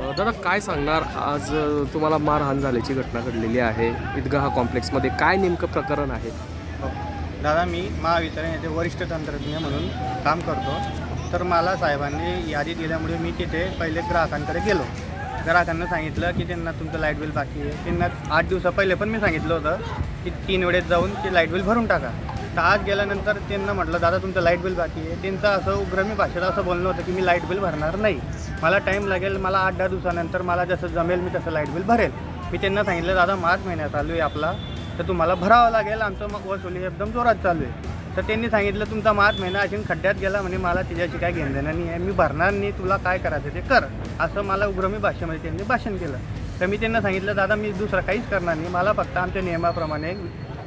दादा काय सांगणार आज तुम्हाला मारहाण झाल्याची घटना घडलेली आहे ईदगाह कॉम्प्लेक्समध्ये, काय नेमकं प्रकरण आहे? दादा मी महावितरण येथे वरिष्ठ तंत्रज्ञ म्हणून काम करतो. तर मला साहेबांनी यादी दिल्यामुळे मी तिथे पहिले ग्राहकांकडे गेलो. ग्राहकांना सांगितलं की त्यांना तुमचं लाईट बिल बाकी आहे. त्यांना 8 दिवसा पहिले पण मी सांगितलं होतं की 3 वेळेस जाऊन ते लाईट बिल भरून टाका. तर आज गेल्यानंतर त्यांना म्हटलं दादा तुमचं लाईट बिल बाकी आहे. त्यांचं असं उग्रमी भाषेत असं बोलणं होतं की मी लाईट बिल भरणार नाही, मला टाईम लागेल, मला 8-10 दिवसानंतर मला जसं जमेल मी तसं लाईट बिल भरेल. मी त्यांना सांगितलं दादा मार्च महिन्यात चालू आहे आपला, तर तुम्हाला भरावं लागेल, आमचं मग वसुली एकदम जोरात चालू आहे. तर त्यांनी सांगितलं तुमचा मार्च महिना अशी खड्ड्यात गेला म्हणे, मला तिच्याशी काय घेणं देणं नाही आहे, मी भरणार नाही, तुला काय करायचं ते कर, असं मला उग्रमी भाषेमध्ये त्यांनी भाषण केलं. तर मी त्यांना सांगितलं दादा मी दुसरं काहीच करणार नाही, मला फक्त आमच्या नियमाप्रमाणे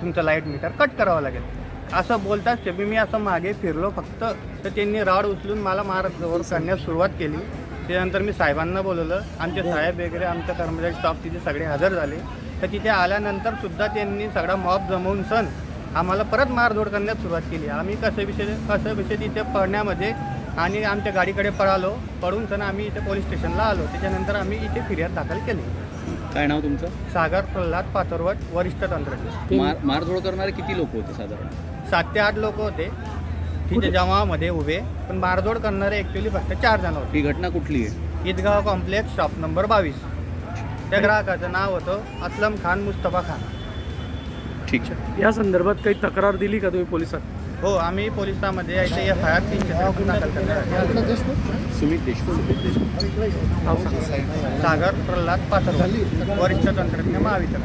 तुमचं लाईट मीटर कट करावं लागेल. असं बोलताच ते मी असं मागे फिरलो फक्त, तर त्यांनी रॉड उचलून मला मारहाण करण्यास सुरुवात केली. त्यानंतर मी साहेबांना बोलवलं, आमचे साहेब वगैरे आमच्या कर्मचारी स्टाफ तिथे सगळे हजर झाले. तर तिथे आल्यानंतर सुद्धा त्यांनी सगळा मॉब जमवून सण आम्हाला परत मारधोड करण्यास सुरुवात केली. आम्ही कसं विषय तिथे पडण्यामध्ये आणि आमच्या गाडीकडे पळून सण आम्ही इथे पोलीस स्टेशनला आलो. त्याच्यानंतर आम्ही इथे फिर्याद दाखल केली. काय नाव तुमचं? सागर प्रल्हाद पाथरवट, वरिष्ठ तंत्रज्ञ. मारधोड करणारे किती लोक होते? साधारण 7 ते 8 लोक होते तिथे जमावामध्ये उभे, पण मारधोड करणारे ॲक्च्युली फक्त 4 जण होते. ही घटना कुठली आहे? ईदगाह कॉम्प्लेक्स शॉप नंबर 22. त्या ग्राहकाचं नाव होतं असलम खान मुस्तफा खान. ठीक आहे. या संदर्भात काही तक्रार दिली का तुम्ही पोलिसात? हो, आम्ही पोलिसांमध्ये FIR 300 दाखल करणार. सुमित देशमुख. सागर प्रल्हाद पाथरवट, वरिष्ठ तंत्रज्ञ महावितरण.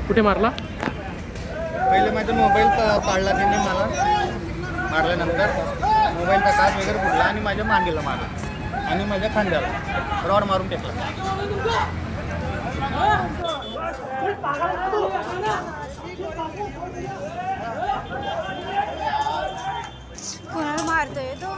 कुठे मारला? पहिले माझा मोबाईल पाडला त्यांनी, मला मारल्यानंतर मोबाईलचा काच वगैरे फुटला आणि माझ्या मांडीला मारला आणि माझ्या खांद्याला रॉड मारून टेकला. कोणाला मारतोय तो?